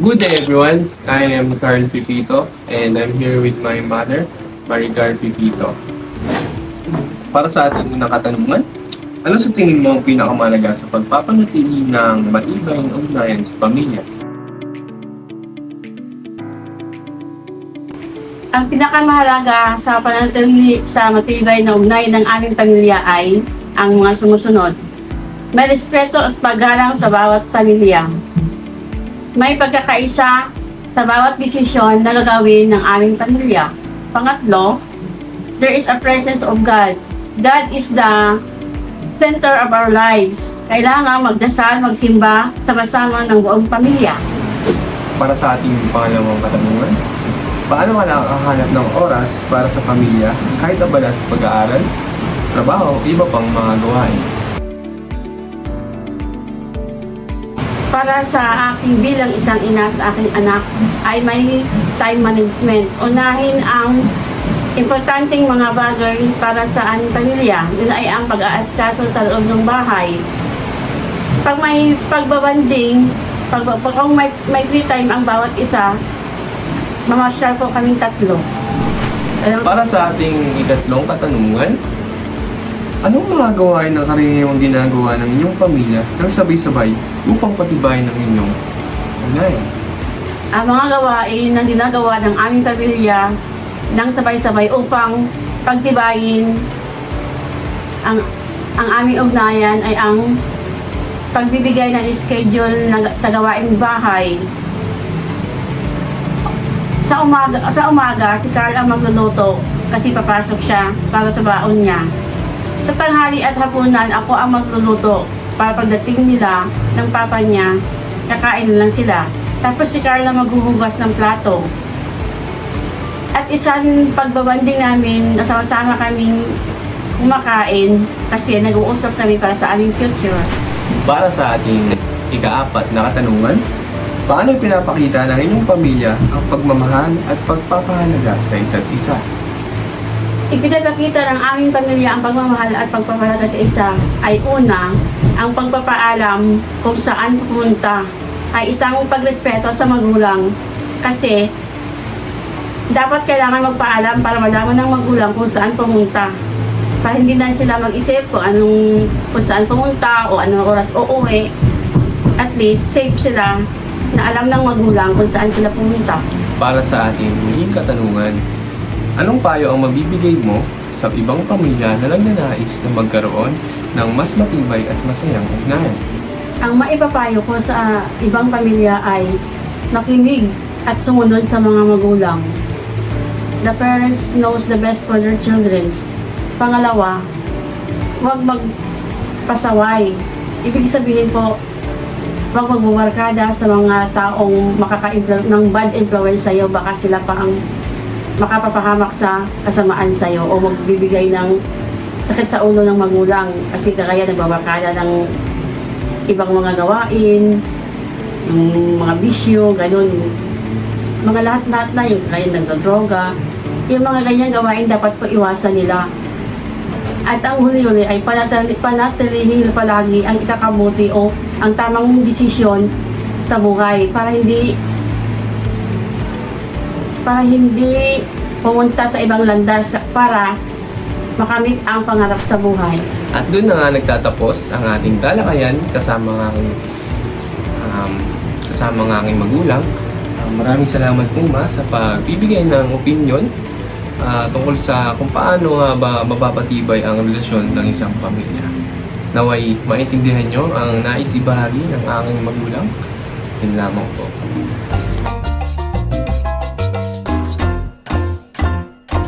Good day everyone, I am Carl Pipito and I'm here with my mother, Maricar Pipito. Para sa ating unang katanungan, ano sa tingin mo ang pinakamahalaga sa pagpapanatili ng matibay na ugnayan sa pamilya? Ang pinakamahalaga sa pananatili sa matibay na ugnayan ng aming pamilya ay ang mga sumusunod. May respeto at paggalang sa bawat pamilya. May pagkakaisa sa bawat desisyon na gagawin ng aming pamilya. Pangatlo, there is a presence of God. God is the center of our lives. Kailangan magdasal, magsimba, sama-sama ng buong pamilya. Para sa ating pangalawang katanungan, paano ka nakakahanap ng oras para sa pamilya kahit abala sa pag-aaral, trabaho, iba pang mga gawain? Para sa akin bilang isang ina sa aking anak ay may time management. Unahin ang importanteng mga bagay para sa aming pamilya. Yun ay ang pag-aasikaso sa loob ng bahay. Pag may pagbabanding, kung may free time ang bawat isa, mamasyal po kaming tatlo. Para sa ating ikatlong katanungan, anong mga gawain ng karaniwang ginagawa ng inyong pamilya nang sabay-sabay upang patibayin ng inyong ugnayan? Ang mga gawain na ginagawa ng aming pamilya nang sabay-sabay upang pagtibayin ang aming ugnayan ay ang pagbibigay ng schedule sa gawaing bahay. Sa umaga, si Carl ang magluluto kasi papasok siya para sa baon niya. Sa tanghali at hapunan, ako ang magluluto para pagdating nila ng papa niya, kakain lang sila. Tapos si Carl ang maghuhugas ng plato. At isang pagbabanding namin, nasama-sama kaming kumakain kasi nag-uusap kami para sa aming future. Para sa ating ikaapat na katanungan, paano pinapakita ng inyong pamilya ang pagmamahal at pagpapahalaga sa isa't isa? Ipinapakita ng aming pamilya ang pagmamahal at pagpapahalaga sa isa ay una, ang pagpapaalam kung saan pupunta ay isang pagrespeto sa magulang kasi dapat kailangan magpaalam para malaman ng magulang kung saan pumunta para hindi na sila mag-isip kung saan pumunta o anong oras uuwi. At least safe sila na alam ng magulang kung saan sila pumunta. Para sa ating muling katanungan, anong payo ang mabibigay mo sa ibang pamilya na nagnanais na magkaroon ng mas matibay at masayang ugnayan? Ang maipapayo ko sa ibang pamilya ay makinig at sumunod sa mga magulang. The parents knows the best for their children. Pangalawa, huwag magpasaway. Ibig sabihin po, huwag magbubarkada sa mga taong ng bad influence sa'yo. Baka sila pa ang makapapahamak sa kasamaan sa'yo o magbibigay ng sakit sa ulo ng magulang kasi kaya nagbabarkada ng ibang mga gawain, ng mga bisyo, ganun. Mga lahat-lahat na yung kaya nagdodroga. Yung mga ganyan gawain dapat po iwasan nila. At ang huli-huli ay panatilihin palagi ang ikakabuti o ang tamang desisyon sa buhay para hindi pumunta sa ibang landas para makamit ang pangarap sa buhay. At doon na nga nagtatapos ang ating talakayan kasama ng aking magulang. Maraming salamat po ma sa pagbibigay ng opinion tungkol sa kung paano nga ba mapapatibay ang relasyon ng isang pamilya. Naway maintindihan nyo ang nais ibahagi ng aking magulang. Yun lamang po.